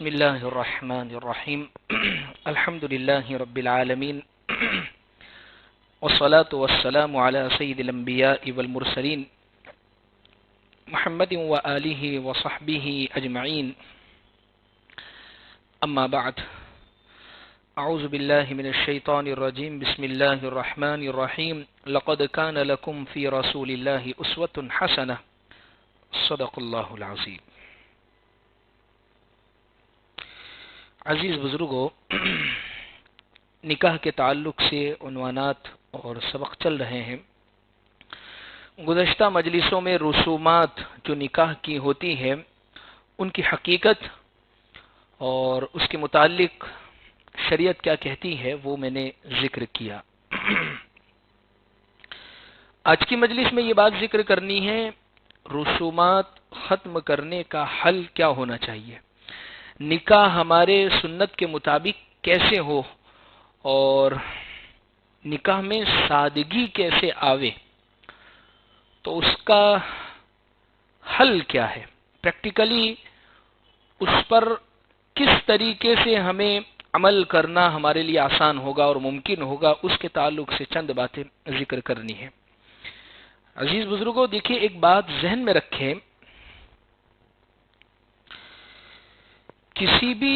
بسم الله الرحمن الرحيم الحمد لله رب العالمين والصلاة والسلام على سيد الأنبياء والمرسلين محمد وآله وصحبه أجمعين أما بعد أعوذ بالله من الشيطان الرجيم بسم الله الرحمن الرحيم لقد كان لكم في رسول الله أسوة حسنة صدق الله العظيم. عزیز بزرگوں، نکاح کے تعلق سے عنوانات اور سبق چل رہے ہیں. گزشتہ مجلسوں میں رسومات جو نکاح کی ہوتی ہے ان کی حقیقت اور اس کے متعلق شریعت کیا کہتی ہے وہ میں نے ذکر کیا. آج کی مجلس میں یہ بات ذکر کرنی ہے، رسومات ختم کرنے کا حل کیا ہونا چاہیے، نکاح ہمارے سنت کے مطابق کیسے ہو اور نکاح میں سادگی کیسے آوے، تو اس کا حل کیا ہے، پریکٹیکلی اس پر کس طریقے سے ہمیں عمل کرنا ہمارے لیے آسان ہوگا اور ممکن ہوگا، اس کے تعلق سے چند باتیں ذکر کرنی ہے. عزیز بزرگوں، دیکھیے ایک بات ذہن میں رکھیں، کسی بھی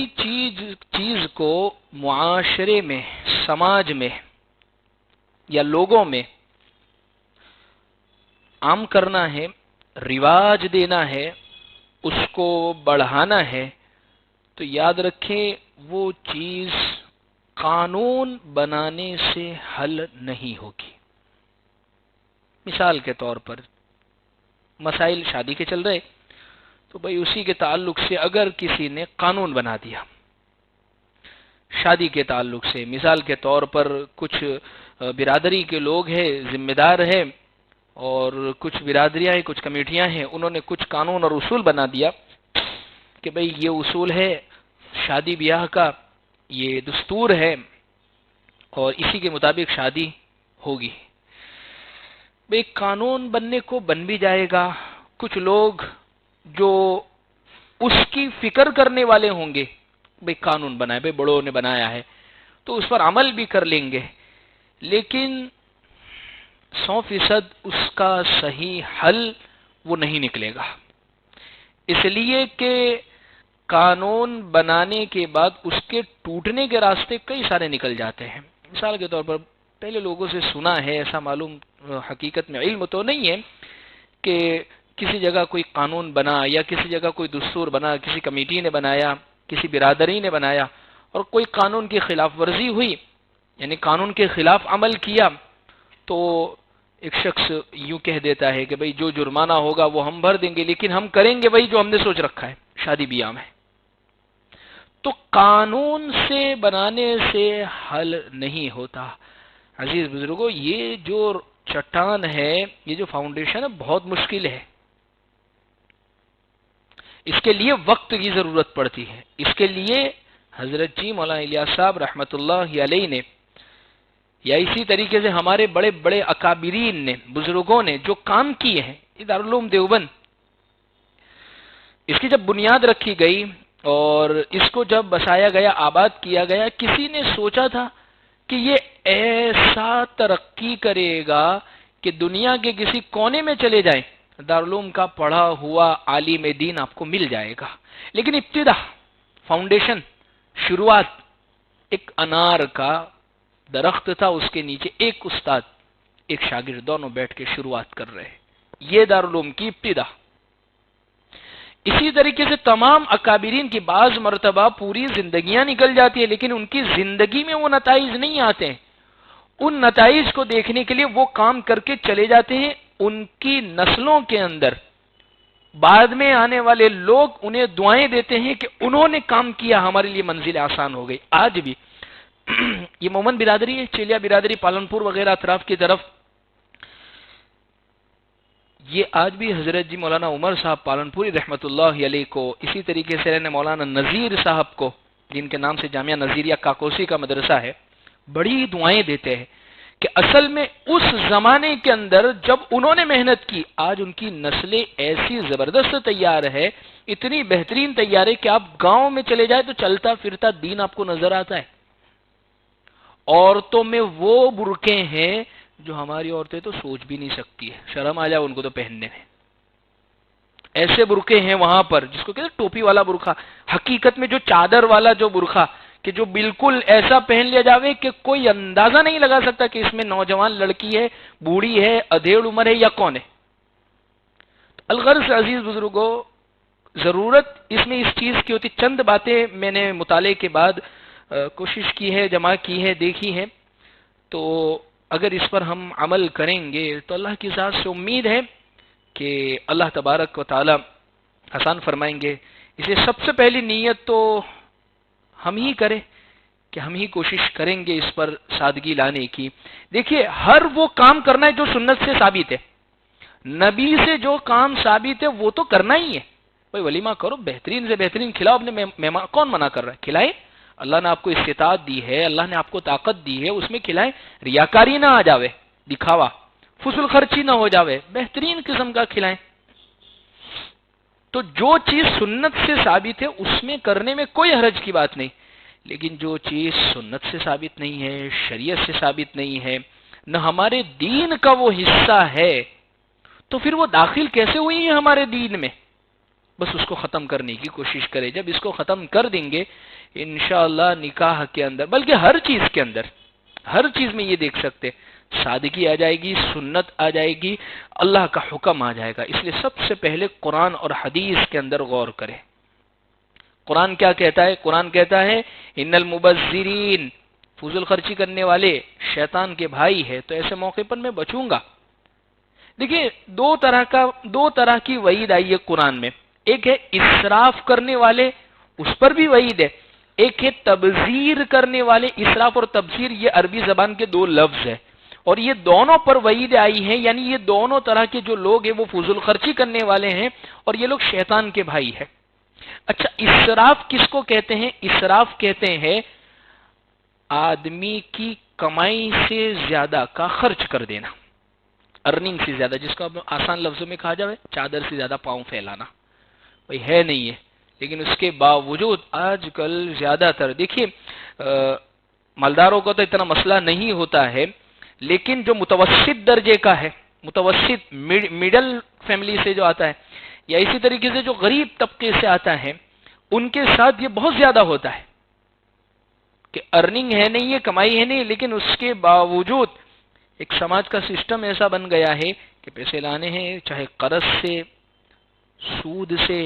چیز کو معاشرے میں، سماج میں یا لوگوں میں عام کرنا ہے، رواج دینا ہے، اس کو بڑھانا ہے، تو یاد رکھیں وہ چیز قانون بنانے سے حل نہیں ہوگی. مثال کے طور پر مسائل شادی کے چل رہے، تو بھئی اسی کے تعلق سے اگر کسی نے قانون بنا دیا شادی کے تعلق سے، مثال کے طور پر کچھ برادری کے لوگ ہیں، ذمہ دار ہیں، اور کچھ برادریاں ہیں، کچھ کمیٹیاں ہیں، انہوں نے کچھ قانون اور اصول بنا دیا کہ بھئی یہ اصول ہے شادی بیاہ کا، یہ دستور ہے اور اسی کے مطابق شادی ہوگی. بھئی قانون بننے کو بن بھی جائے گا، کچھ لوگ جو اس کی فکر کرنے والے ہوں گے، بھئی قانون بنائے، بھئی بڑوں نے بنایا ہے تو اس پر عمل بھی کر لیں گے، لیکن 100% اس کا صحیح حل وہ نہیں نکلے گا، اس لیے کہ قانون بنانے کے بعد اس کے ٹوٹنے کے راستے کئی سارے نکل جاتے ہیں. مثال کے طور پر پہلے لوگوں سے سنا ہے، ایسا معلوم حقیقت میں علم تو نہیں ہے، کہ کسی جگہ کوئی قانون بنا یا کسی جگہ کوئی دستور بنا، کسی کمیٹی نے بنایا، کسی برادری نے بنایا، اور کوئی قانون کی خلاف ورزی ہوئی، یعنی قانون کے خلاف عمل کیا، تو ایک شخص یوں کہہ دیتا ہے کہ بھئی جو جرمانہ ہوگا وہ ہم بھر دیں گے، لیکن ہم کریں گے وہی جو ہم نے سوچ رکھا ہے شادی بیاہ میں. تو قانون سے بنانے سے حل نہیں ہوتا. عزیز بزرگوں، یہ جو چٹان ہے، یہ جو فاؤنڈیشن ہے، بہت مشکل ہے. اس کے لیے وقت کی ضرورت پڑتی ہے. اس کے لیے حضرت جی مولانا الیاس صاحب رحمۃ اللہ علیہ نے، یا اسی طریقے سے ہمارے بڑے بڑے اکابرین نے، بزرگوں نے جو کام کیے ہیں، دارالعلوم دیوبند، اس کی جب بنیاد رکھی گئی اور اس کو جب بسایا گیا، آباد کیا گیا، کسی نے سوچا تھا کہ یہ ایسا ترقی کرے گا کہ دنیا کے کسی کونے میں چلے جائیں، دارالعلوم کا پڑھا ہوا عالم دین آپ کو مل جائے گا. لیکن ابتدا، فاؤنڈیشن، شروعات، ایک انار کا درخت تھا، اس کے نیچے ایک استاد ایک شاگرد دونوں بیٹھ کے شروعات کر رہے. یہ دارالعلوم کی ابتدا. اسی طریقے سے تمام اکابرین کی بعض مرتبہ پوری زندگیاں نکل جاتی ہیں، لیکن ان کی زندگی میں وہ نتائج نہیں آتے ہیں. ان نتائج کو دیکھنے کے لیے وہ کام کر کے چلے جاتے ہیں. ان کی نسلوں کے اندر بعد میں آنے والے لوگ انہیں دعائیں دیتے ہیں کہ انہوں نے کام کیا، ہمارے لیے منزل آسان ہو گئی. آج بھی یہ مومن برادری ہے، چیلیا برادری، پالنپور وغیرہ اطراف کی طرف، یہ آج بھی حضرت جی مولانا عمر صاحب پالنپوری رحمۃ اللہ علیہ کو، اسی طریقے سے رہنے مولانا نذیر صاحب کو، جن کے نام سے جامعہ نذیریہ کاکوسی کا مدرسہ ہے، بڑی دعائیں دیتے ہیں کہ اصل میں اس زمانے کے اندر جب انہوں نے محنت کی، آج ان کی نسلیں ایسی زبردست تیار ہے، اتنی بہترین تیار ہے کہ آپ گاؤں میں چلے جائیں تو چلتا پھرتا دین آپ کو نظر آتا ہے۔ عورتوں میں وہ برقعے ہیں جو ہماری عورتیں تو سوچ بھی نہیں سکتی ہے، شرم آ جائے ان کو تو پہننے میں۔ ایسے برقعے ہیں وہاں پر جس کو کہتے ہیں ٹوپی والا برقع، حقیقت میں جو چادر والا جو برقع کہ جو بالکل ایسا پہن لیا جاوے کہ کوئی اندازہ نہیں لگا سکتا کہ اس میں نوجوان لڑکی ہے، بوڑھی ہے، ادھیڑ عمر ہے یا کون ہے۔ الغرض عزیز بزرگوں، ضرورت اس میں اس چیز کی ہوتی، چند باتیں میں نے مطالعے کے بعد کوشش کی ہے، جمع کی ہے، دیکھی ہے، تو اگر اس پر ہم عمل کریں گے تو اللہ کی ذات سے امید ہے کہ اللہ تبارک و تعالی آسان فرمائیں گے۔ اس لیے سب سے پہلی نیت تو ہم ہی کریں کہ ہم ہی کوشش کریں گے اس پر سادگی لانے کی۔ دیکھیے، ہر وہ کام کرنا ہے جو سنت سے ثابت ہے، نبی سے جو کام ثابت ہے وہ تو کرنا ہی ہے۔ بھائی ولیمہ کرو، بہترین سے بہترین کھلاؤ اپنے مہمان، کون منع کر رہا ہے؟ کھلائیں، اللہ نے آپ کو استطاعت دی ہے، اللہ نے آپ کو طاقت دی ہے، اس میں کھلائیں، ریاکاری نہ آ جاوے، دکھاوا، فضول خرچی نہ ہو جاوے، بہترین قسم کا کھلائیں۔ تو جو چیز سنت سے ثابت ہے اس میں کرنے میں کوئی حرج کی بات نہیں، لیکن جو چیز سنت سے ثابت نہیں ہے، شریعت سے ثابت نہیں ہے، نہ ہمارے دین کا وہ حصہ ہے، تو پھر وہ داخل کیسے ہوئی ہے ہمارے دین میں؟ بس اس کو ختم کرنے کی کوشش کرے۔ جب اس کو ختم کر دیں گے انشاءاللہ نکاح کے اندر، بلکہ ہر چیز کے اندر، ہر چیز میں یہ دیکھ سکتے، سادگی آ جائے گی، سنت آ جائے گی، اللہ کا حکم آ جائے گا۔ اس لیے سب سے پہلے قرآن اور حدیث کے اندر غور کریں۔ قرآن کیا کہتا ہے؟ قرآن کہتا ہے ان المبذرین، فضول خرچی کرنے والے شیطان کے بھائی ہے، تو ایسے موقع پر میں بچوں گا۔ دیکھیے، دو طرح کی وعید آئی ہے قرآن میں، ایک ہے اسراف کرنے والے، اس پر بھی وعید ہے، ایک ہے تبذیر کرنے والے۔ اسراف اور تبذیر یہ عربی زبان کے دو لفظ ہیں، اور یہ دونوں پر وعید آئی ہے، یعنی یہ دونوں طرح کے جو لوگ ہیں وہ فضول خرچی کرنے والے ہیں، اور یہ لوگ شیطان کے بھائی ہیں۔ اچھا، اسراف کس کو کہتے ہیں؟ اسراف کہتے ہیں آدمی کی کمائی سے زیادہ کا خرچ کر دینا، ارننگ سے زیادہ، جس کو آسان لفظوں میں کہا جائے چادر سے زیادہ پاؤں پھیلانا۔ بھائی ہے نہیں ہے، لیکن اس کے باوجود آج کل زیادہ تر، دیکھیے مالداروں کا تو اتنا مسئلہ نہیں ہوتا ہے، لیکن جو متوسط درجے کا ہے، متوسط میڈل فیملی سے جو آتا ہے، یا اسی طریقے سے جو غریب طبقے سے آتا ہے، ان کے ساتھ یہ بہت زیادہ ہوتا ہے کہ ارننگ ہے نہیں ہے، کمائی ہے نہیں، لیکن اس کے باوجود ایک سماج کا سسٹم ایسا بن گیا ہے کہ پیسے لانے ہیں، چاہے قرض سے، سود سے،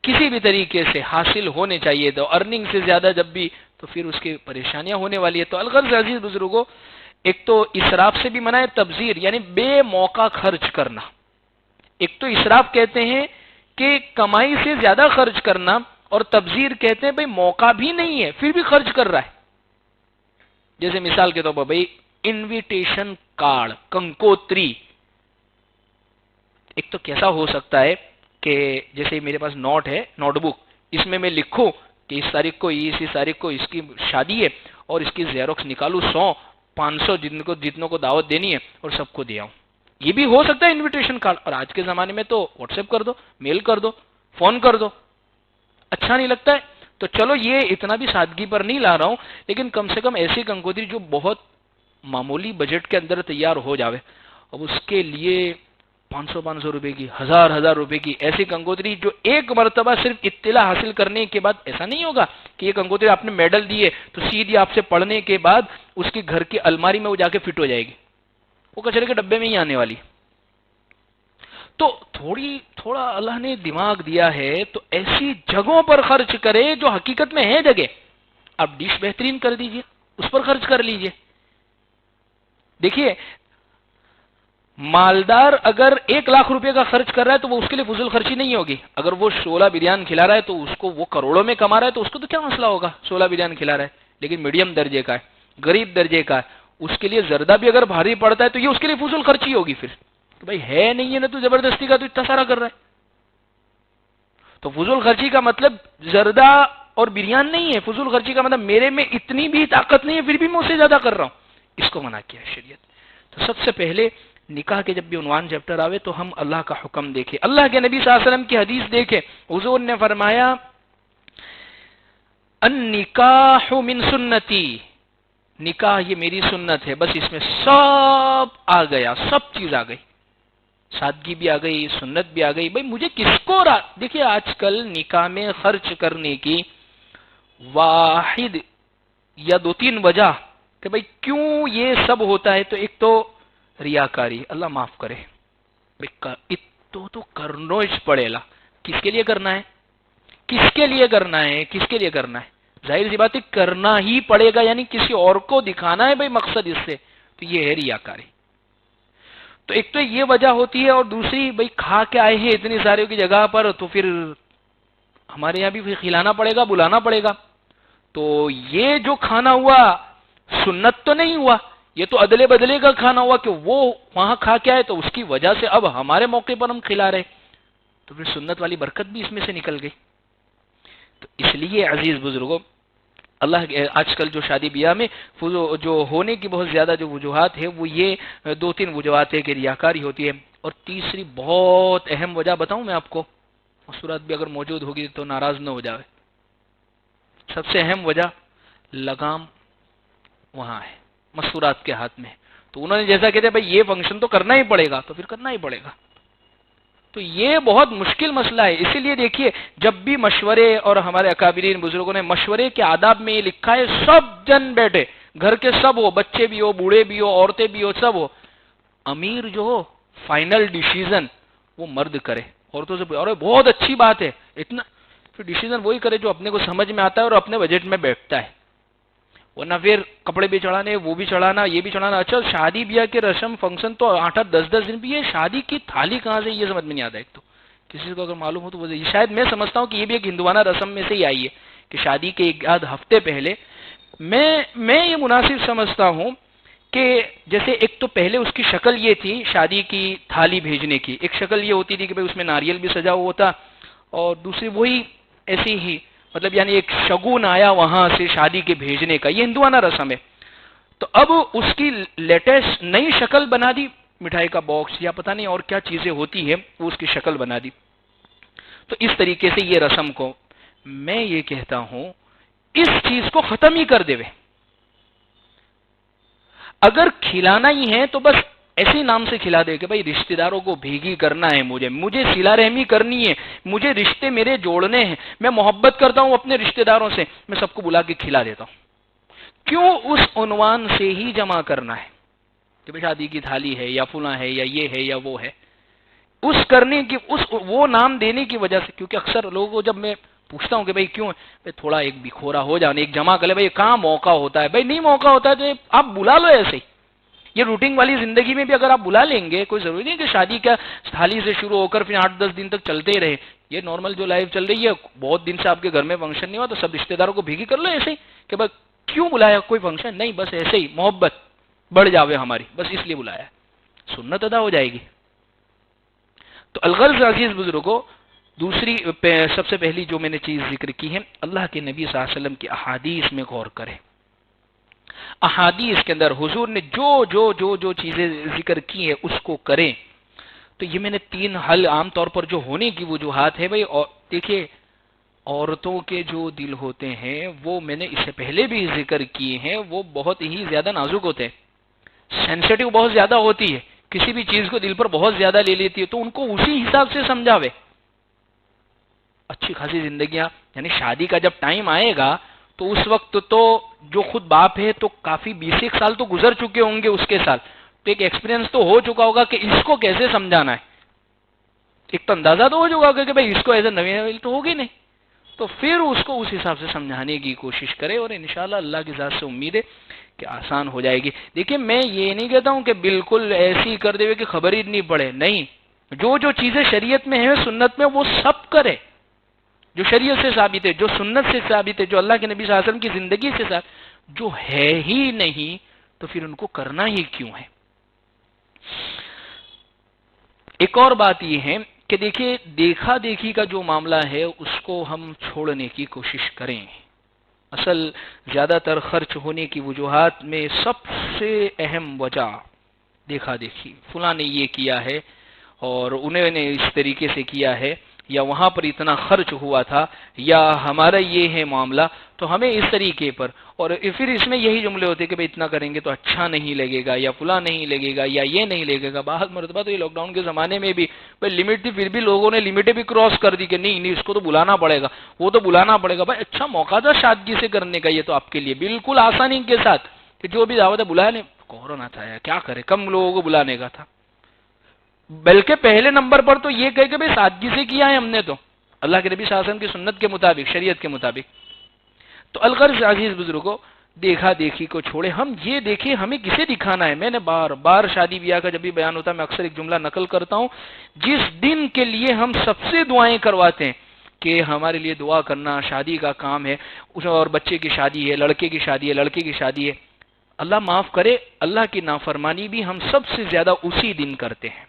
کسی بھی طریقے سے حاصل ہونے چاہیے، تو ارننگ سے زیادہ جب بھی، تو پھر اس کی پریشانیاں ہونے والی ہے۔ تو الغرض عزیز بزرگوں، ایک تو اسراف سے بھی منع ہے، تبذیر یعنی بے موقع خرچ کرنا۔ ایک تو اسراف کہتے ہیں کہ کمائی سے زیادہ خرچ کرنا، اور تبذیر کہتے ہیں بھئی موقع بھی نہیں ہے پھر بھی خرچ کر رہا ہے۔ جیسے مثال کے طور پر بھئی انویٹیشن کارڈ، کنکوتری، ایک تو کیسا ہو سکتا ہے کہ جیسے میرے پاس نوٹ ہے، نوٹ بک، اس میں لکھوں کہ اس تاریخ کو اس کی شادی ہے، اور اس کی زیروکس نکالوں 100 500 جتنوں کو دعوت دینی ہے اور سب کو دے آؤں۔ یہ بھی ہو سکتا ہے انویٹیشن کارڈ، اور آج کے زمانے میں تو واٹس ایپ کر دو، میل کر دو، فون کر دو۔ اچھا نہیں لگتا ہے؟ تو چلو یہ اتنا بھی سادگی پر نہیں لا رہا ہوں، لیکن کم سے کم ایسی کنکوتری جو بہت معمولی بجٹ کے اندر تیار ہو جاوے، اب اس کے لیے 500 روپے کی، 1000 روپے کی ایسی کنکوتری جو ایک مرتبہ صرف اطلاع حاصل کرنے کے بعد، ایسا نہیں ہوگا کہ یہ کنکوتری آپ نے میڈل دی ہے تو سیدھی آپ سے پڑھنے کے بعد اس کی گھر کی الماری میں وہ جا کے فٹ ہو جائے گی، وہ کچرے کے ڈبے میں ہی آنے والی۔ تو تھوڑا اللہ نے دماغ دیا ہے تو ایسی جگہوں پر خرچ کرے جو حقیقت میں ہے جگہ۔ آپ ڈش بہترین کر دیجئے، اس پر خرچ کر لیجئے۔ دیکھیے، مالدار اگر 1 لاکھ روپے کا خرچ کر رہا ہے تو وہ اس کے لیے فضول خرچی نہیں ہوگی۔ اگر وہ 16 بریان کھلا رہا ہے تو اس کو وہ کروڑوں میں کما رہا ہے تو اس کو تو کیا مسئلہ ہوگا، 16 بریان کھلا رہا ہے۔ لیکن میڈیم درجے کا ہے، غریب درجے کا ہے، اس کے لیے زردہ بھی اگر بھاری پڑتا ہے تو یہ اس کے لیے فضول خرچی ہوگی۔ پھر تو بھائی ہے نہیں ہے نا، تو زبردستی کا تو اتنا سارا کر رہا ہے۔ تو فضول خرچی کا مطلب زردہ اور بریان نہیں ہے، فضول خرچی کا مطلب میرے میں اتنی بھی طاقت نہیں ہے پھر بھی میں اس سے زیادہ کر رہا ہوں، اس کو منع کیا ہے شریعت. تو سب سے پہلے نکاح کے جب بھی عنوان چیپٹر آوے تو ہم اللہ کا حکم دیکھیں, اللہ کے نبی صلی اللہ علیہ وسلم کی حدیث دیکھیں. حضور نے فرمایا النکاح من سنتی, نکاح یہ میری سنت ہے. بس اس میں سب آ گیا, سب چیز آ گئی, سادگی بھی آ گئی, سنت بھی آ گئی. بھائی مجھے کس کو دیکھیے آج کل نکاح میں خرچ کرنے کی واحد یا 2-3 وجہ کہ بھائی کیوں یہ سب ہوتا ہے. تو ایک تو ریاکاری, اللہ معاف کرے, تو کرنا ہی پڑے گا. کس کے لیے کرنا ہے, کس کے لیے کرنا ہے, کس کے لیے کرنا ہے؟ ظاہر سی بات ہے کرنا ہی پڑے گا, یعنی کسی اور کو دکھانا ہے بھائی مقصد اس سے, تو یہ ہے ریاکاری. تو ایک تو یہ وجہ ہوتی ہے, اور دوسری بھائی کھا کے آئے ہیں اتنی سارے کی جگہ پر, تو پھر ہمارے یہاں بھی پھر کھلانا پڑے گا, بلانا پڑے گا. تو یہ جو کھانا ہوا سنت تو نہیں ہوا, یہ تو ادلے بدلے کا کھانا ہوا کہ وہ وہاں کھا کے آئے تو اس کی وجہ سے اب ہمارے موقع پر ہم کھلا رہے, تو پھر سنت والی برکت بھی اس میں سے نکل گئی. تو اس لیے عزیز بزرگوں, اللہ آج کل جو شادی بیاہ میں جو ہونے کی بہت زیادہ جو وجوہات ہے وہ یہ 2-3 وجوہات ہے کہ ریاکاری ہوتی ہے. اور تیسری بہت اہم وجہ بتاؤں میں آپ کو, مستورات بھی اگر موجود ہوگی تو ناراض نہ ہو جائے. سب سے اہم وجہ لگام وہاں ہے, مستورات کے ہاتھ میں. تو انہوں نے جیسا کہتے ہیں بھائی یہ فنکشن تو کرنا ہی پڑے گا, تو پھر کرنا ہی پڑے گا. تو یہ بہت مشکل مسئلہ ہے. اسی لیے دیکھیے جب بھی مشورے, اور ہمارے اکابرین بزرگوں نے مشورے کے آداب میں یہ لکھا ہے, سب جن بیٹھے, گھر کے سب ہو, بچے بھی ہو, بوڑھے بھی ہو, عورتیں بھی ہو, سب ہو, امیر جو ہو فائنل ڈیسیژن وہ مرد کرے. عورتوں سے اور بہت اچھی بات ہے, اتنا پھر ڈیسیژن وہی کرے جو اپنے کو سمجھ میں آتا ہے اور اپنے بجٹ میں بیٹھتا ہے. ورنہ پھر کپڑے بھی چڑھانے, وہ بھی چڑھانا, یہ بھی چڑھانا. اچھا شادی بیاہ کے رسم فنکشن تو 8-10 دن بھی ہے, شادی کی تھالی کہاں سے یہ سمجھ میں نہیں آتا. ایک تو کسی کو اگر معلوم ہو تو وہ شاید میں سمجھتا ہوں کہ یہ بھی ایک ہندوانہ رسم میں سے ہی آئی ہے کہ شادی کے 1 ہفتے پہلے میں یہ مناسب سمجھتا ہوں کہ جیسے ایک تو پہلے اس کی شکل یہ تھی شادی کی تھالی بھیجنے کی, ایک شکل یہ ہوتی تھی کہ بھئی اس میں ناریل بھی سجا ہوا ہوتا, اور دوسری وہی ایسی ہی, مطلب یعنی ایک شگون آیا وہاں سے شادی کے بھیجنے کا, یہ ہندوانہ رسم ہے. تو اب اس کی لیٹسٹ نئی شکل بنا دی, مٹھائی کا باکس یا پتہ نہیں اور کیا چیزیں ہوتی ہے وہ اس کی شکل بنا دی. تو اس طریقے سے یہ رسم کو میں یہ کہتا ہوں اس چیز کو ختم ہی کر دے. اگر کھلانا ہی ہے تو بس ایسے نام سے کھلا دے کہ بھائی رشتہ داروں کو بھیگی کرنا ہے, مجھے صلہ رحمی کرنی ہے, مجھے رشتے میرے جوڑنے ہیں, میں محبت کرتا ہوں اپنے رشتہ داروں سے, میں سب کو بلا کے کھلا دیتا ہوں. کیوں اس عنوان سے ہی جمع کرنا ہے کہ بھائی شادی کی تھالی ہے یا فلاں ہے یا یہ ہے یا وہ ہے, اس کرنے کی وہ نام دینے کی وجہ سے. کیونکہ اکثر لوگوں کو جب میں پوچھتا ہوں کہ بھائی کیوں, تھوڑا ایک بکھورا ہو جانے, ایک جمع کر لے, بھائی کہاں موقع ہوتا ہے, بھائی نہیں موقع ہوتا ہے تو آپ بلا لو ایسے ہی. یہ روٹین والی زندگی میں بھی اگر آپ بلا لیں گے, کوئی ضروری نہیں کہ شادی کا تھالی سے شروع ہو کر پھر 8-10 دن تک چلتے ہی رہے. یہ نارمل جو لائف چل رہی ہے, بہت دن سے آپ کے گھر میں فنکشن نہیں ہوا تو سب رشتہ داروں کو بھیگی کر لو ایسے ہی کہ بس کیوں بلایا, کوئی فنکشن نہیں, بس ایسے ہی محبت بڑھ جاوے ہماری, بس اس لیے بلایا, سنت ادا ہو جائے گی. تو الغرض عزیز بزرگوں, دوسری سب سے پہلی جو میں نے چیز ذکر کی ہے, اللہ کے نبی صلی اللہ علیہ وسلم کی احادیث میں غور کریں. احادیث کے اندر حضور نے جو چیزیں ذکر کی ہیں اس کو کریں. تو یہ میں نے 3 حل عام طور پر جو ہونے کی وجوہات ہے بھائی, دیکھیے عورتوں کے جو دل ہوتے ہیں وہ میں نے اس سے پہلے بھی ذکر کیے ہیں, وہ بہت ہی زیادہ نازک ہوتے ہیں, سینسیٹیو بہت زیادہ ہوتی ہے, کسی بھی چیز کو دل پر بہت زیادہ لے لیتی ہے. تو ان کو اسی حساب سے سمجھاوے. اچھی خاصی زندگیاں, یعنی شادی کا جب ٹائم آئے گا تو اس وقت تو جو خود باپ ہے تو کافی 20 سال تو گزر چکے ہوں گے اس کے ساتھ, تو ایک ایکسپیرینس تو ہو چکا ہوگا کہ اس کو کیسے سمجھانا ہے, ایک تو اندازہ تو ہو چکا ہوگا کہ بھائی اس کو ایسے نویں تو ہوگی نہیں, تو پھر اس کو اس حساب سے سمجھانے کی کوشش کرے, اور انشاءاللہ اللہ کی ذات سے امید ہے کہ آسان ہو جائے گی. دیکھیں میں یہ نہیں کہتا ہوں کہ بالکل ایسی کر دے ہوئے کہ خبر ہی نہیں پڑے, نہیں, جو چیزیں شریعت میں ہیں سنت میں وہ سب کرے, جو شریعت سے ثابت ہے, جو سنت سے ثابت ہے, جو اللہ کے نبی صلی اللہ علیہ وسلم کی زندگی سے ثابت, جو ہے ہی نہیں تو پھر ان کو کرنا ہی کیوں ہے. ایک اور بات یہ ہے کہ دیکھیے دیکھا دیکھی کا جو معاملہ ہے اس کو ہم چھوڑنے کی کوشش کریں. اصل زیادہ تر خرچ ہونے کی وجوہات میں سب سے اہم وجہ دیکھا دیکھی، فلاں نے یہ کیا ہے اور انہوں نے اس طریقے سے کیا ہے، یا وہاں پر اتنا خرچ ہوا تھا، یا ہمارا یہ ہے معاملہ تو ہمیں اس طریقے پر، اور پھر اس میں یہی جملے ہوتے ہیں کہ بھئی اتنا کریں گے تو اچھا نہیں لگے گا، یا فلاں نہیں لگے گا، یا یہ نہیں لگے گا۔ بعض مرتبہ تو یہ لاک ڈاؤن کے زمانے میں بھی بھئی لمٹ تھی، پھر بھی لوگوں نے لمٹیں بھی کراس کر دی کہ نہیں اس کو تو بلانا پڑے گا، وہ تو بلانا پڑے گا۔ بھائی اچھا موقع تھا شادی سے کرنے کا، یہ تو آپ کے لیے بالکل آسانی کے ساتھ کہ جو بھی دعوت ہے بلایا نہیں، کورونا تھا یا کیا کرے، کم لوگوں کو بلانے کا تھا، بلکہ پہلے نمبر پر تو یہ کہے کہ بھئی سادگی سے کیا ہے ہم نے، تو اللہ کے نبی صلی اللہ علیہ وسلم کی سنت کے مطابق، شریعت کے مطابق۔ تو الغرض عزیز بزرگوں، دیکھا دیکھی کو چھوڑے، ہم یہ دیکھیں ہمیں کسے دکھانا ہے۔ میں نے بار بار شادی بیاہ کا جب بھی بیان ہوتا ہے میں اکثر ایک جملہ نقل کرتا ہوں، جس دن کے لیے ہم سب سے دعائیں کرواتے ہیں کہ ہمارے لیے دعا کرنا شادی کا کام ہے، اور بچے کی شادی ہے، لڑکے کی شادی ہے، لڑکے کی شادی ہے، اللہ معاف کرے اللہ کی نافرمانی بھی ہم سب سے زیادہ اسی دن کرتے ہیں۔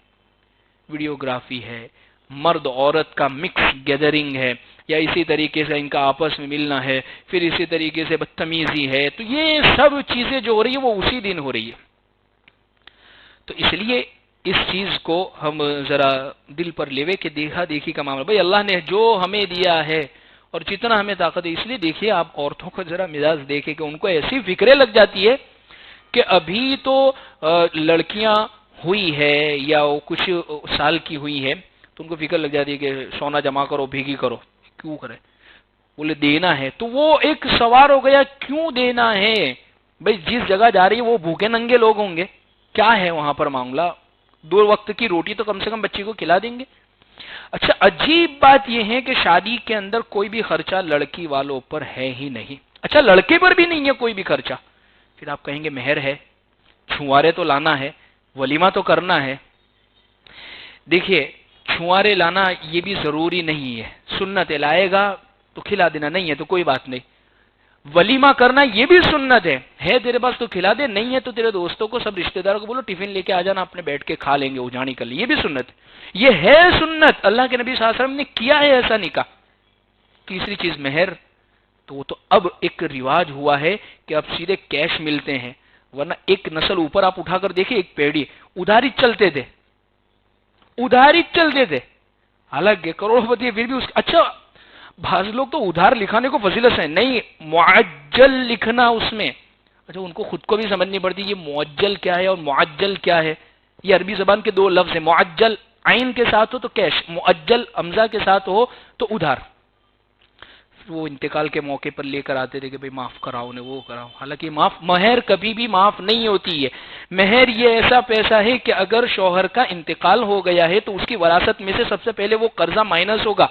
ویڈیوگرافی ہے، مرد عورت کا مکس گیدرنگ ہے، یا اسی طریقے سے ان کا آپس میں ملنا ہے، پھر اسی طریقے سے بدتمیزی ہے، تو یہ سب چیزیں جو ہو رہی ہیں وہ اسی دن ہو رہی ہے۔ تو اس لیے اس چیز کو ہم ذرا دل پر لیوے کہ دیکھا دیکھی کا معاملہ، بھئی اللہ نے جو ہمیں دیا ہے اور جتنا ہمیں طاقت ہے، اس لیے دیکھیے آپ عورتوں کو ذرا مزاج دیکھیں کہ ان کو ایسی فکریں لگ جاتی ہے کہ ابھی تو لڑکیاں ہوئی ہے یا وہ کچھ سال کی ہوئی ہے تو ان کو فکر لگ جاتی ہے کہ سونا جمع کرو، بھیگی کرو، کیوں کرے، بولے دینا ہے، تو وہ ایک سوار ہو گیا کیوں دینا ہے، بھئی جس جگہ جا رہی ہے وہ بھوکے ننگے لوگ ہوں گے، کیا ہے وہاں پر معاملہ، 2 وقت کی روٹی تو کم سے کم بچی کو کھلا دیں گے۔ اچھا عجیب بات یہ ہے کہ شادی کے اندر کوئی بھی خرچہ لڑکی والوں پر ہے ہی نہیں، اچھا لڑکے پر بھی نہیں ہے کوئی بھی خرچہ، پھر آپ کہیں گے مہر ہے، چھوارے تو لانا ہے، ولیمہ تو کرنا ہے۔ دیکھیے چھوارے لانا یہ بھی ضروری نہیں ہے، سنت ہے، لائے گا تو کھلا دینا، نہیں ہے تو کوئی بات نہیں۔ ولیمہ کرنا یہ بھی سنت ہے تیرے پاس تو کھلا دے، نہیں ہے تو تیرے دوستوں کو سب رشتہ داروں کو بولو ٹفن لے کے آ جانا، اپنے بیٹھ کے کھا لیں گے، اجاڑی کر لیں، یہ بھی سنت ہے، یہ ہے سنت، اللہ کے نبی صلی اللہ علیہ وسلم نے کیا ہے ایسا نکاح۔ تیسری چیز مہر، تو وہ تو اب ایک رواج ہوا ہے کہ اب سیدھے کیش ملتے ہیں، ورنہ ایک نسل اوپر آپ اٹھا کر دیکھیں، ایک پیڑھی ادھاری چلتے تھے، ادھاری چلتے تھے، حالانکہ کروڑ پتی پھر بھی اس اچھا بعض لوگ تو ادھار لکھانے کو فضیلت ہے، نہیں معجل لکھنا اس میں، اچھا ان کو خود کو بھی سمجھنی پڑتی یہ معجل کیا ہے اور معجل کیا ہے، یہ عربی زبان کے 2 لفظ ہیں، معجل عین کے ساتھ ہو تو کیش، معجل حمزہ کے ساتھ ہو تو ادھار۔ وہ انتقال کے موقع پر لے کر آتے تھے کہ بھئی معاف کراؤ نے، وہ کراؤ، حالانکہ مہر کبھی بھی معاف نہیں ہوتی ہے۔ مہر یہ ایسا پیسہ ہے کہ اگر شوہر کا انتقال ہو گیا ہے تو اس کی وراثت میں سے سب سے پہلے وہ قرضہ مائنس ہوگا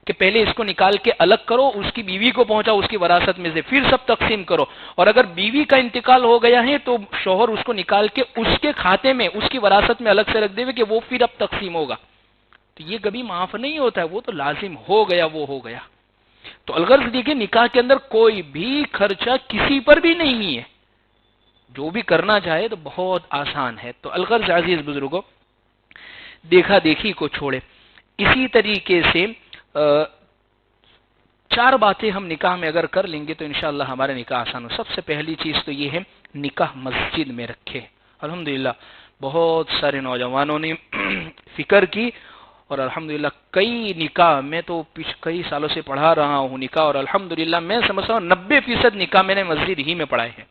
کہ پہلے اس کو نکال کے الگ کرو، اس کی بیوی کو پہنچاؤ اس کی وراثت میں سے، پھر سب تقسیم کرو، اور اگر بیوی کا انتقال ہو گیا ہے تو شوہر اس کو نکال کے اس کے کھاتے میں، اس کی وراثت میں الگ سے رکھ دے کہ وہ پھر اب تقسیم ہوگا، تو یہ کبھی معاف نہیں ہوتا ہے، وہ تو لازم ہو گیا، وہ ہو گیا۔ تو الغرض دیکھیں نکاح کے اندر کوئی بھی خرچہ کسی پر بھی نہیں ہے، جو بھی کرنا چاہے تو بہت آسان ہے۔ تو الغرض عزیز بزرگوں، دیکھا دیکھی کو چھوڑے، اسی طریقے سے 4 باتیں ہم نکاح میں اگر کر لیں گے تو انشاءاللہ ہمارا نکاح آسان ہو۔ سب سے پہلی چیز تو یہ ہے نکاح مسجد میں رکھے۔ الحمدللہ بہت سارے نوجوانوں نے فکر کی، اور الحمدللہ کئی نکاح، میں تو کئی سالوں سے پڑھا رہا ہوں نکاح، اور الحمدللہ میں سمجھتا ہوں 90% نکاح میں نے مسجد ہی میں پڑھائے ہیں،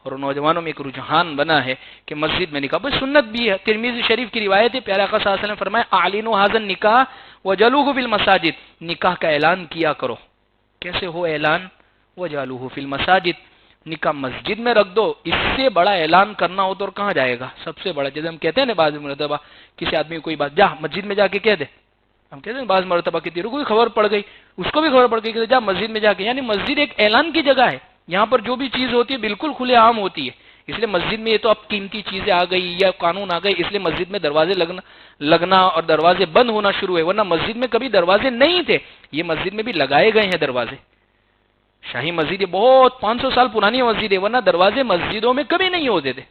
اور نوجوانوں میں ایک رجحان بنا ہے کہ مسجد میں نکاح، بس سنت بھی ہے۔ ترمذی شریف کی روایت ہے، پیارے آقا صلی اللہ علیہ وسلم نے فرمایا اعلنوا ھذا النکاح وجلوہ فی المساجد، نکاح کا اعلان کیا کرو۔ کیسے ہو اعلان؟ وجلوہ فی المساجد، نکاح مسجد میں رکھ دو، اس سے بڑا اعلان کرنا ہو تو اور کہاں جائے گا؟ سب سے بڑا، جیسے ہم کہتے ہیں نا بعض مرتبہ کسی آدمی کو کوئی بات جا مسجد میں جا کے کہہ دے، ہم کہتے ہیں بعض مرتبہ کہ تیرے کو بھی خبر پڑ گئی، اس کو بھی خبر پڑ گئی کہ جا مسجد میں جا کے، یعنی مسجد ایک اعلان کی جگہ ہے، یہاں پر جو بھی چیز ہوتی ہے بالکل کھلے عام ہوتی ہے، اس لیے مسجد میں یہ تو اب قیمتی چیزیں آ گئی یا قانون آ گئے، اس لیے مسجد میں دروازے لگنا اور دروازے بند ہونا شروع ہوئے، ورنہ مسجد میں کبھی دروازے نہیں تھے، یہ مسجد میں بھی لگائے گئے ہیں دروازے۔ شاہی مسجد یہ بہت 500 سال پرانی مسجد ہے، ورنہ دروازے مسجدوں میں کبھی نہیں ہوتے تھے۔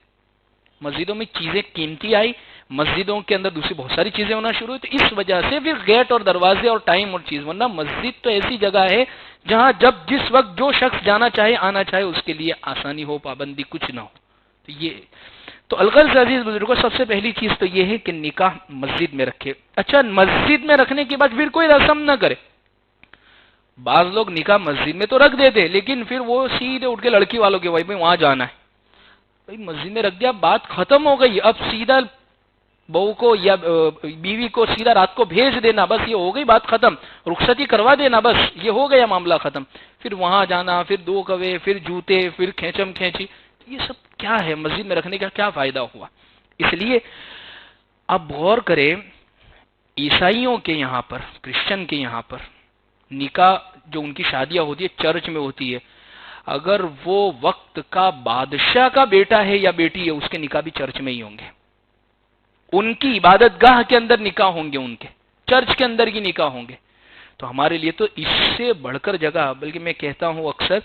مسجدوں میں چیزیں قیمتی آئی، مسجدوں کے اندر دوسری بہت ساری چیزیں ہونا شروع ہوئی، تو اس وجہ سے پھر گیٹ اور دروازے اور ٹائم اور چیز، ورنہ مسجد تو ایسی جگہ ہے جہاں جب جس وقت جو شخص جانا چاہے آنا چاہے اس کے لیے آسانی ہو، پابندی کچھ نہ ہو. تو الغرض عزیز بزرگوں، سب سے پہلی چیز تو یہ ہے کہ نکاح مسجد میں رکھے. اچھا، مسجد میں رکھنے کے بعد پھر کوئی رسم نہ کرے. بعض لوگ نکاح مسجد میں تو رکھ دیتے لیکن پھر وہ سیدھے اٹھ کے لڑکی والوں کے بھائی وہاں جانا ہے. بھائی مسجد میں رکھ دیا، بات ختم ہو گئی. اب سیدھا بہو کو یا بیوی کو سیدھا رات کو بھیج دینا، بس یہ ہو گئی بات ختم. رخصتی کروا دینا، بس یہ ہو گیا معاملہ ختم. پھر وہاں جانا، پھر دو کوے، پھر جوتے، پھر کھینچم کھینچی، یہ سب کیا ہے؟ مسجد میں رکھنے کا کیا فائدہ ہوا؟ اس لیے اب غور کریں، عیسائیوں کے یہاں پر، کرسچن کے یہاں پر نکاح جو ان کی شادیاں ہوتی ہے چرچ میں ہوتی ہے. اگر وہ وقت کا بادشاہ کا بیٹا ہے یا بیٹی ہے، اس کے نکاح بھی چرچ میں ہی ہوں گے. ان کی عبادت گاہ کے اندر نکاح ہوں گے، ان کے چرچ کے اندر کی نکاح ہوں گے. تو ہمارے لیے تو اس سے بڑھ کر جگہ، بلکہ میں کہتا ہوں اکثر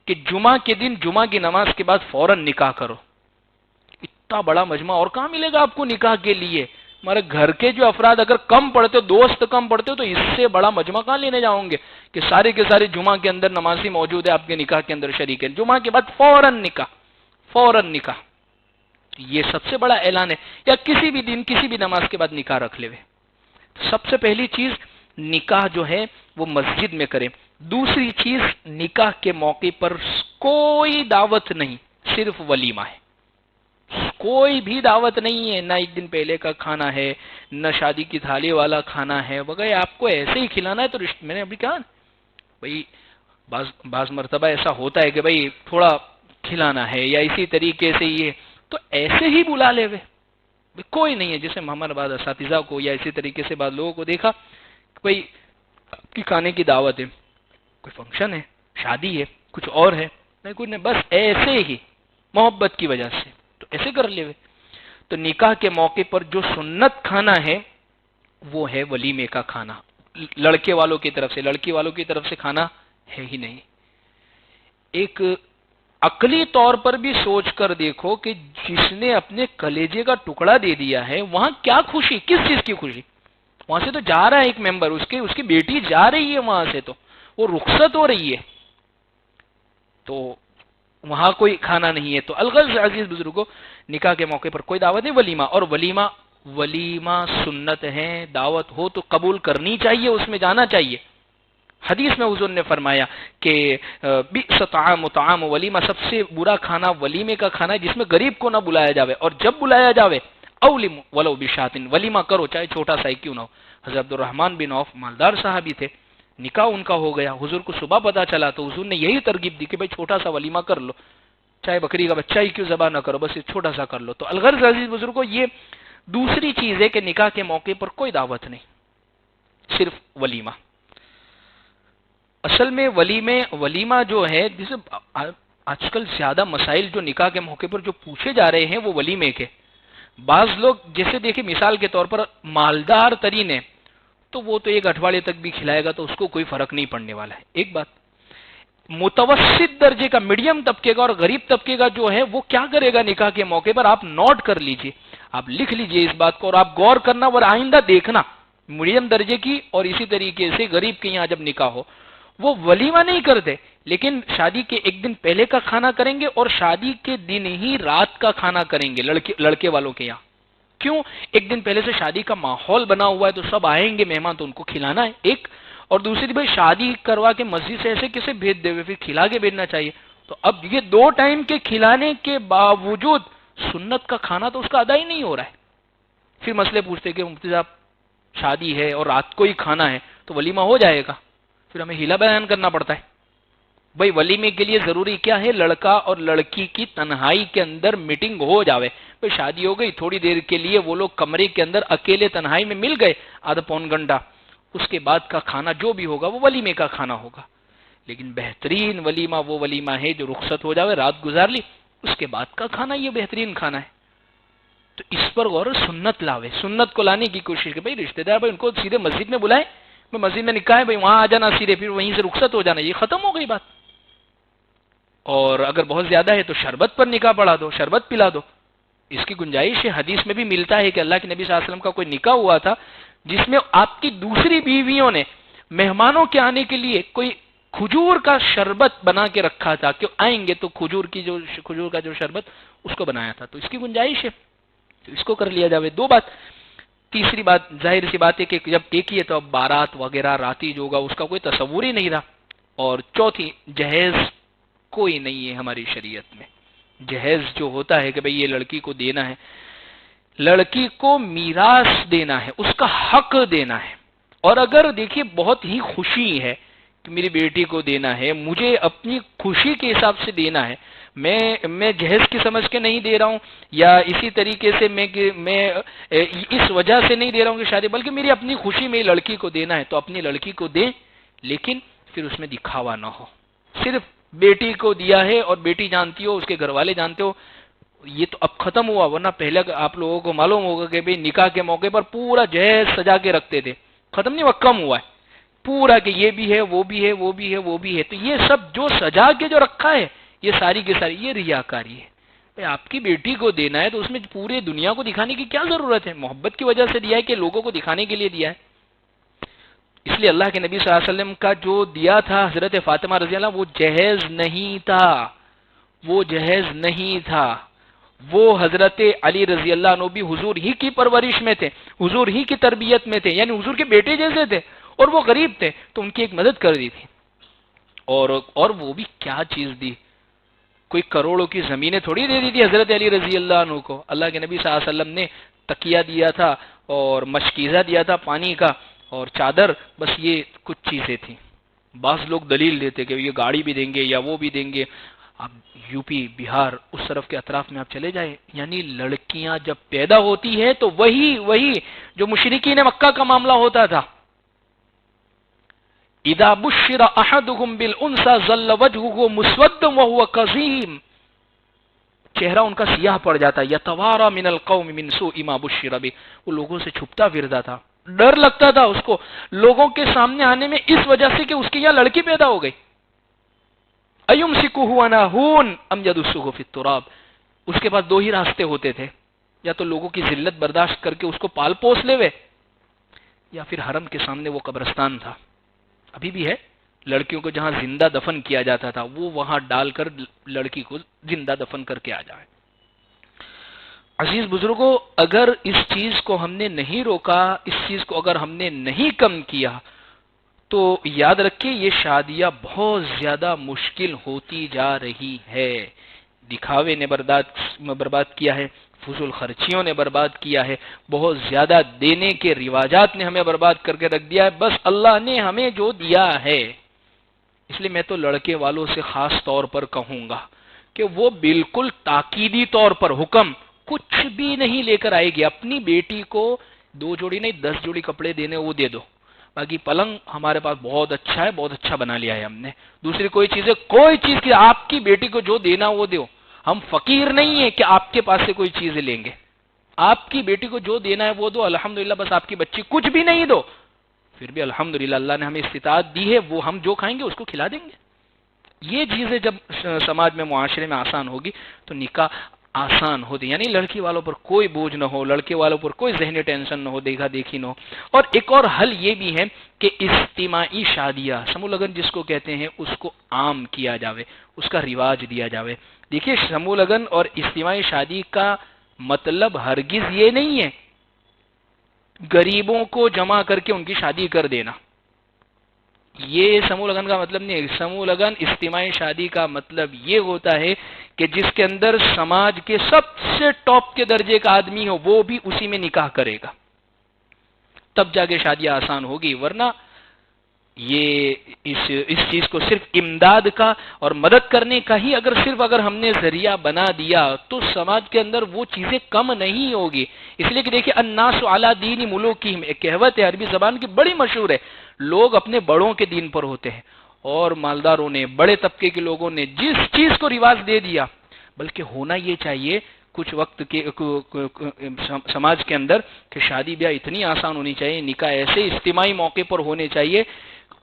کہ جمعہ کے دن جمعہ کی نماز کے بعد فوراً نکاح کرو. اتنا بڑا مجمع اور کہاں ملے گا آپ کو نکاح کے لیے؟ ہمارے گھر کے جو افراد اگر کم پڑھتے ہو، دوست کم پڑھتے ہو، تو اس سے بڑا مجمع کہاں لینے جاؤں گے کہ سارے کے سارے جمعہ کے اندر نمازی موجود ہے، آپ کے نکاح کے اندر شریک ہے. جمعہ کے بعد فوراً نکاح، فوراً نکاح. یہ سب سے بڑا اعلان ہے. یا کسی بھی دن کسی بھی نماز کے بعد نکاح رکھ لے. سب سے پہلی چیز نکاح جو ہے وہ مسجد میں کریں. دوسری چیز، نکاح کے موقع پر کوئی دعوت نہیں، صرف ولیمہ ہے. کوئی بھی دعوت نہیں ہے، نہ ایک دن پہلے کا کھانا ہے، نہ شادی کی تھالی والا کھانا ہے وغیرہ. آپ کو ایسے ہی کھلانا ہے تو میں نے ابھی کہا بھائی بعض مرتبہ ایسا ہوتا ہے کہ بھائی تھوڑا کھلانا ہے یا اسی طریقے سے یہ، تو ایسے ہی بلا لے. کوئی نہیں ہے. جیسے محمد آباد اساتذہ کو یا اسی طریقے سے بعض لوگوں کو دیکھا کہ بھائی کھانے کی دعوت ہے، کوئی فنکشن ہے، شادی ہے، کچھ اور ہے، نہیں کچھ نہیں، بس ایسے ہی محبت کی وجہ سے تو ایسے کر لے. تو نکاح کے موقع پر جو سنت کھانا ہے وہ ہے ولیمے کا کھانا. لڑکے والوں کی طرف سے، لڑکی والوں کی طرف سے کھانا ہے ہی نہیں. ایک عقلی طور پر بھی سوچ کر دیکھو کہ جس نے اپنے کلیجے کا ٹکڑا دے دیا ہے وہاں کیا خوشی، کس چیز کی خوشی؟ وہاں سے تو جا رہا ہے ایک ممبر، اس کی بیٹی جا رہی ہے وہاں سے، تو وہ رخصت ہو رہی ہے، تو وہاں کوئی کھانا نہیں ہے. تو الغرض عزیز بزرگوں، نکاح کے موقع پر کوئی دعوت نہیں، ولیمہ. اور ولیمہ سنت ہے. دعوت ہو تو قبول کرنی چاہیے، اس میں جانا چاہیے. حدیث میں حضور نے فرمایا کہ بئس طعام ولیمہ، سب سے برا کھانا ولیمے کا کھانا ہے جس میں غریب کو نہ بلایا جاوے، اور جب بلایا جاوے اولم ولو بشات، ولیمہ کرو چاہے چھوٹا سا ہی کیوں نہ ہو. حضرت عبد الرحمن بن عوف مالدار صحابی تھے، نکاح ان کا ہو گیا. حضور کو صبح پتا چلا تو حضور نے یہی ترغیب دی کہ بھائی چھوٹا سا ولیمہ کر لو، چاہے بکری کا بچہ ہی کیوں ذبح نہ کرو، بس چھوٹا سا کر لو. تو الغرض عزیز بزرگوں، یہ دوسری چیز ہے کہ نکاح کے موقع پر کوئی دعوت نہیں، صرف ولیمہ. اصل میں ولیمہ جو ہے، جسے آج کل زیادہ مسائل جو نکاح کے موقع پر جو پوچھے جا رہے ہیں وہ ولیمے کے. بعض لوگ جیسے دیکھیں مثال کے طور پر مالدار ترین ہے تو وہ تو ایک اٹھواڑے تک بھی کھلائے گا تو اس کو کوئی فرق نہیں پڑنے والا ہے. ایک بات، متوسط درجے کا، میڈیم طبقے کا اور غریب طبقے کا جو ہے وہ کیا کرے گا نکاح کے موقع پر؟ آپ نوٹ کر لیجئے، آپ لکھ لیجئے اس بات کو اور آپ غور کرنا اور آئندہ دیکھنا. میڈیم درجے کی اور اسی طریقے سے غریب کے یہاں جب نکاح ہو وہ ولیمہ نہیں کرتے، لیکن شادی کے ایک دن پہلے کا کھانا کریں گے اور شادی کے دن ہی رات کا کھانا کریں گے لڑکے والوں کے یہاں. کیوں؟ ایک دن پہلے سے شادی کا ماحول بنا ہوا ہے تو سب آئیں گے مہمان، تو ان کو کھلانا ہے ایک. اور دوسری بھائی شادی کروا کے مسجد سے ایسے کیسے بھیج دے ہوئے، پھر کھلا کے بھیجنا چاہیے. تو اب یہ دو ٹائم کے کھلانے کے باوجود سنت کا کھانا تو اس کا ادا ہی نہیں ہو رہا ہے. پھر مسئلے پوچھتے کہ مفتی صاحب شادی ہے اور رات کو ہی کھانا ہے تو ولیمہ ہو جائے گا؟ پھر ہمیں ہیلا بیان کرنا پڑتا ہے. بھائی ولیمے کے لیے ضروری کیا ہے؟ لڑکا اور لڑکی کی تنہائی کے اندر میٹنگ ہو جاوے. بھائی شادی ہو گئی، تھوڑی دیر کے لیے وہ لوگ کمرے کے اندر اکیلے تنہائی میں مل گئے آدھا پون گھنٹہ، اس کے بعد کا کھانا جو بھی ہوگا وہ ولیمے کا کھانا ہوگا. لیکن بہترین ولیمہ وہ ولیمہ ہے جو رخصت ہو جاوے، رات گزار لی، اس کے بعد کا کھانا یہ بہترین کھانا ہے. تو اس پر غور، سنت لاوے، سنت کو لانے کی کوشش کرے. بھائی رشتہ دار بھائی ان کو سیدھے مسجد میں بلائیں، مسجد میں نکاح ہے بھائی وہاں آ جانا سیدھے، پھر وہیں سے رخصت ہو جانا، یہ ختم ہو گئی بات. اور اگر بہت زیادہ ہے تو شربت پر نکاح پڑھا دو، شربت پلا دو. اس کی گنجائش حدیث میں بھی ملتا ہے کہ اللہ کے نبی صلی اللہ علیہ وسلم کا کوئی نکاح ہوا تھا جس میں آپ کی دوسری بیویوں نے مہمانوں کے آنے کے لیے کوئی کھجور کا شربت بنا کے رکھا تھا کہ آئیں گے تو کھجور کا جو شربت اس کو بنایا تھا، تو اس کی گنجائش ہے، تو اس کو کر لیا جاوے۔ دو بات، تیسری بات ظاہر سی بات ہے کہ جب ایک ہی ہے تو اب بارات وغیرہ راتی جو ہوگا اس کا کوئی تصور ہی نہیں رہا۔ اور چوتھی، جہیز کوئی نہیں ہے ہماری شریعت میں۔ جہیز جو ہوتا ہے کہ بھئی یہ لڑکی کو دینا ہے، لڑکی کو میراث دینا ہے، اس کا حق دینا ہے۔ اور اگر دیکھیے بہت ہی خوشی ہے کہ میری بیٹی کو دینا ہے، مجھے اپنی خوشی کے حساب سے دینا ہے، میں جہیز کی سمجھ کے نہیں دے رہا ہوں، یا اسی طریقے سے میں اس وجہ سے نہیں دے رہا ہوں کہ شادی، بلکہ میری اپنی خوشی میں لڑکی کو دینا ہے، تو اپنی لڑکی کو دیں، لیکن پھر اس میں دکھاوا نہ ہو۔ صرف بیٹی کو دیا ہے اور بیٹی جانتی ہو، اس کے گھر والے جانتے ہو، یہ تو اب ختم ہوا، ورنہ پہلے آپ لوگوں کو معلوم ہوگا کہ بھئی نکاح کے موقع پر پورا جہیز سجا کے رکھتے تھے، ختم نہیں ہوا، کم ہوا ہے پورا، کہ یہ بھی ہے، وہ بھی ہے، وہ بھی ہے، وہ بھی ہے۔ تو یہ سب جو سجا کے جو رکھا ہے، یہ ساری کی ساری یہ ریاکاری ہے۔ بھئی آپ کی بیٹی کو دینا ہے تو اس میں پورے دنیا کو دکھانے کی کیا ضرورت ہے؟ محبت کی وجہ سے دیا ہے کہ لوگوں کو دکھانے کے لیے دیا ہے؟ اس لیے اللہ کے نبی صلی اللہ علیہ وسلم کا جو دیا تھا حضرت فاطمہ رضی اللہ، وہ جہیز نہیں تھا، وہ جہیز نہیں تھا، وہ حضرت علی رضی اللہ عنہ بھی حضور ہی کی پرورش میں تھے، حضور ہی کی تربیت میں تھے، یعنی حضور کے بیٹے جیسے تھے، اور وہ غریب تھے تو ان کی ایک مدد کر دی تھی۔ اور وہ بھی کیا چیز دی، کوئی کروڑوں کی زمینیں تھوڑی دے دی تھی حضرت علی رضی اللہ عنہ کو۔ اللہ کے نبی صلی اللہ علیہ وسلم نے تکیہ دیا تھا اور مشکیزہ دیا تھا پانی کا اور چادر، بس یہ کچھ چیزیں تھیں۔ بعض لوگ دلیل دیتے کہ یہ گاڑی بھی دیں گے یا وہ بھی دیں گے۔ اب یو پی بہار اس طرف کے اطراف میں آپ چلے جائیں، یعنی لڑکیاں جب پیدا ہوتی ہیں تو وہی جو مشرکین مکہ کا معاملہ ہوتا تھا، اذا بشر احدهم بالانثى ظل وجهه مسودا وهو كظيم، چہرہ ان کا سیاہ پڑ جاتا، یتوارا من القوم من سوء ما بشر به، وہ لوگوں سے چھپتا پھرتا تھا، ڈر لگتا تھا اس کو لوگوں کے سامنے آنے میں، اس وجہ سے کہ اس کی یہاں لڑکی پیدا ہو گئی۔ ایمسکہ علی ہون ام یدسہ فی التراب، اس کے پاس دو ہی راستے ہوتے تھے، یا تو لوگوں کی ذلت برداشت کر کے اس کو پال پوس لے وے، یا پھر حرم کے سامنے وہ قبرستان تھا، ابھی بھی ہے، لڑکیوں کو جہاں زندہ دفن کیا جاتا تھا وہ وہاں ڈال کر لڑکی کو زندہ دفن کر کے آ جائے۔ عزیز بزرگوں، اگر اس چیز کو ہم نے نہیں روکا، اس چیز کو اگر ہم نے نہیں کم کیا، تو یاد رکھیں یہ شادیاں بہت زیادہ مشکل ہوتی جا رہی ہے۔ دکھاوے نے برباد کیا ہے، فضول خرچیوں نے برباد کیا ہے، بہت زیادہ دینے کے رواجات نے ہمیں برباد کر کے رکھ دیا ہے۔ بس اللہ نے ہمیں جو دیا ہے، اس لیے میں تو لڑکے والوں سے خاص طور پر کہوں گا کہ وہ بالکل تاکیدی طور پر حکم کچھ بھی نہیں لے کر آئے گی، اپنی بیٹی کو 2 جوڑی نہیں 10 جوڑی کپڑے دینے وہ دے دو، باقی پلنگ ہمارے پاس بہت اچھا ہے، بہت اچھا بنا لیا ہے ہم نے، دوسری کوئی چیز کی آپ کی بیٹی کو جو دینا وہ دو۔ ہم فقیر نہیں ہیں کہ آپ کے پاس سے کوئی چیز لیں گے، آپ کی بیٹی کو جو دینا ہے وہ دو، الحمدللہ۔ بس آپ کی بچی کچھ بھی نہیں دو، پھر بھی الحمدللہ اللہ نے ہمیں استطاعت دی ہے، وہ ہم جو کھائیں گے اس کو کھلا دیں گے۔ یہ چیزیں جب سماج میں معاشرے میں آسان ہوگی تو نکاح آسان ہوتی، یعنی لڑکی والوں پر کوئی بوجھ نہ ہو، لڑکے والوں پر کوئی ذہنی ٹینشن نہ ہو، دیکھا دیکھی نہ ہو۔ اور ایک اور حل یہ بھی ہے کہ اجتماعی شادیاں، سمو لگن جس کو کہتے ہیں، اس کو عام کیا جاوے، اس کا رواج دیا جاوے۔ دیکھیے سمو لگن اور اجتماعی شادی کا مطلب ہرگز یہ نہیں ہے غریبوں کو جمع کر کے ان کی شادی کر دینا، یہ سمو لگن کا مطلب نہیں ہے۔ سمو لگن اجتماعی شادی کا مطلب یہ ہوتا ہے کہ جس کے اندر سماج کے سب سے ٹاپ کے درجے کا آدمی ہو، وہ بھی اسی میں نکاح کرے گا، تب جا کے شادیاں آسان ہوگی، ورنہ یہ اس چیز کو صرف امداد کا اور مدد کرنے کا ہی اگر ہم نے ذریعہ بنا دیا تو سماج کے اندر وہ چیزیں کم نہیں ہوگی۔ اس لیے کہ دیکھیں الناس علی دین ملوکہم، ایک کہوت ہے عربی زبان کی بڑی مشہور ہے، لوگ اپنے بڑوں کے دین پر ہوتے ہیں، اور مالداروں نے، بڑے طبقے کے لوگوں نے جس چیز کو رواج دے دیا، بلکہ ہونا یہ چاہیے کچھ وقت کے سماج کے اندر کہ شادی بیاہ اتنی آسان ہونی چاہیے، نکاح ایسے اجتماعی موقع پر ہونے چاہیے،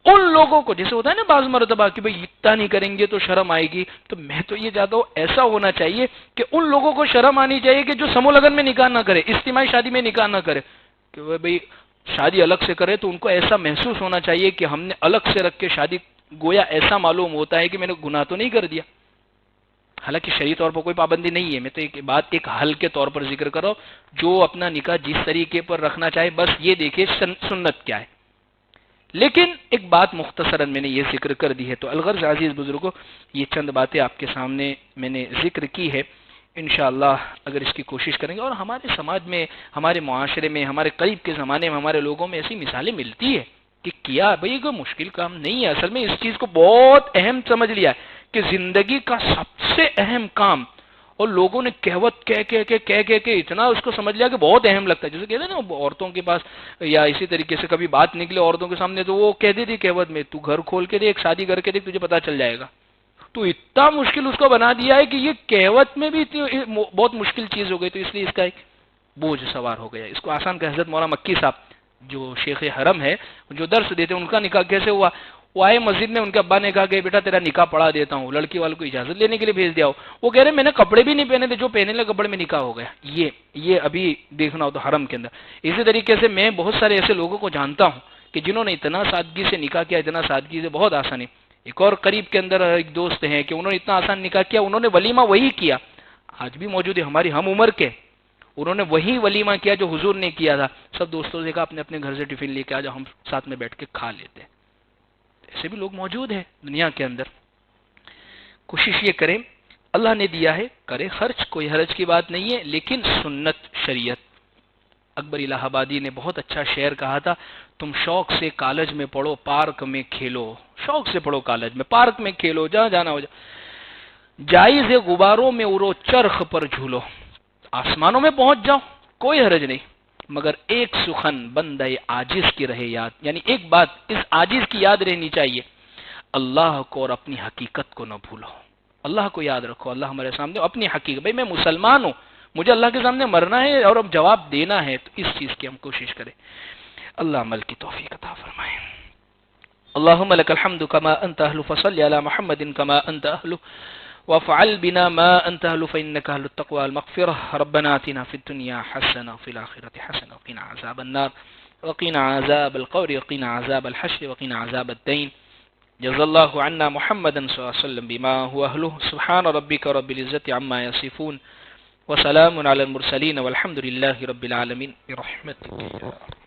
ان لوگوں کو، جیسے ہوتا ہے نا بعض مرتبہ کہ بھئی اتنا نہیں کریں گے تو شرم آئے گی، تو میں تو یہ چاہتا ہوں ایسا ہونا چاہیے کہ ان لوگوں کو شرم آنی چاہیے کہ جو سمو لگن میں نکاح نہ کرے، اجتماعی شادی میں نکاح نہ کرے، کہ وہ بھئی شادی الگ سے کرے تو ان کو ایسا محسوس ہونا چاہیے کہ ہم نے الگ سے رکھ کے شادی، گویا ایسا معلوم ہوتا ہے کہ میں نے گناہ تو نہیں کر دیا۔ حالانکہ شرعی طور پر کوئی پابندی نہیں ہے، میں تو ایک بات ایک حل کے طور پر ذکر کر رہا ہوں، جو اپنا نکاح جس طریقے پر رکھنا چاہے بس یہ دیکھے سنت کیا ہے۔ لیکن ایک بات مختصراً میں نے یہ ذکر کر دی ہے، تو الغرض عزیز بزرگوں یہ چند باتیں آپ کے سامنے میں نے ذکر کی ہے، انشاءاللہ اگر اس کی کوشش کریں گے، اور ہمارے سماج میں، ہمارے معاشرے میں، ہمارے قریب کے زمانے میں ہمارے لوگوں میں ایسی مثالیں ملتی ہے کہ کیا بھئی کوئی مشکل کام نہیں ہے، اصل میں اس چیز کو بہت اہم سمجھ لیا ہے کہ زندگی کا سب سے اہم کام، اور لوگوں نے کہوت کہہ کے اتنا اس کو سمجھ لیا کہ بہت اہم لگتا ہے، جیسے کہتے ہیں نا عورتوں کے پاس، یا اسی طریقے سے کبھی بات نکلے عورتوں کے سامنے تو وہ کہہ دیتی کہوت میں، تو گھر کھول کے دیکھ، شادی کر کے دیکھ، تجھے پتا چل جائے گا۔ تو اتنا مشکل اس کو بنا دیا ہے کہ یہ کہوت میں بھی بہت مشکل چیز ہو گئی، تو اس لیے اس کا ایک بوجھ سوار ہو گیا۔ اس کو آسان کر حضرت مولانا مکی صاحب جو شیخ حرم ہے، جو درس دیتے ہیں، ان کا نکاح کیسے ہوا؟ وہ آئے مسجد میں، ان کے ابا نے کہا کہ بیٹا تیرا نکاح پڑھا دیتا ہوں، لڑکی والوں کو اجازت لینے کے لیے بھیج دیا ہو، وہ کہہ رہے میں نے کپڑے بھی نہیں پہنے تھے، جو پہنے لے کپڑے میں نکاح ہو گیا۔ یہ ابھی دیکھنا ہو تو حرم کے اندر۔ اسی طریقے سے میں بہت سارے ایسے لوگوں کو جانتا ہوں کہ جنہوں نے اتنا سادگی سے نکاح کیا، اتنا سادگی سے، بہت آسانی۔ ایک اور قریب کے اندر ایک دوست ہیں کہ انہوں نے اتنا آسان نکاح کیا، انہوں نے ولیمہ وہی کیا، آج بھی موجود ہے ہماری ہم عمر کے، انہوں نے وہی ولیمہ کیا جو حضور نے کیا تھا۔ سب دوستوں سے کہا اپنے اپنے گھر سے ٹفن لے کے آ جاؤ، ہم ساتھ میں بیٹھ کے کھا لیتے ہیں۔ ایسے بھی لوگ موجود ہیں دنیا کے اندر۔ کوشش یہ کریں، اللہ نے دیا ہے کرے خرچ، کوئی حرج کی بات نہیں ہے، لیکن سنت شریعت۔ اکبر الہ آبادی نے بہت اچھا شعر کہا تھا، تم شوق سے کالج میں پڑھو، پارک میں کھیلو، شوق سے پڑھو کالج میں، پارک میں کھیلو، جہاں جانا ہو جا، جائز غباروں میں اڑو، چرخ پر جھولو، آسمانوں میں پہنچ جاؤ، کوئی حرج نہیں، مگر ایک سخن بندہ عاجز کی رہے یاد، یعنی ایک بات اس عاجز کی یاد رہنی چاہیے، اللہ کو اور اپنی حقیقت کو نہ بھولو، اللہ کو یاد رکھو، اللہ ہمارے سامنے، اپنی حقیقت، بھئی میں مسلمان ہوں، مجھے اللہ کے سامنے مرنا ہے اور اب جواب دینا ہے، تو اس چیز کی ہم کوشش کریں۔ اللہ عمل کی توفیق عطا فرمائے۔ اللهم لك الحمد كما أنت أهل، فصل على محمد كما أنت أهل، وافعل بنا ما أنت أهل، فإنك أهل التقوى والمغفرة. ربنا آتنا في الدنيا حسنة وفي الآخرة حسنة وقنا عذاب النار وقنا عذاب القبر وقنا عذاب الحشر وقنا عذاب الدين. جزا الله عنا محمدا صلى الله عليه وسلم بما هو أهله. سبحان ربك رب العزة عما يصفون وسلام على المرسلين والحمد لله رب العالمين برحمتك يا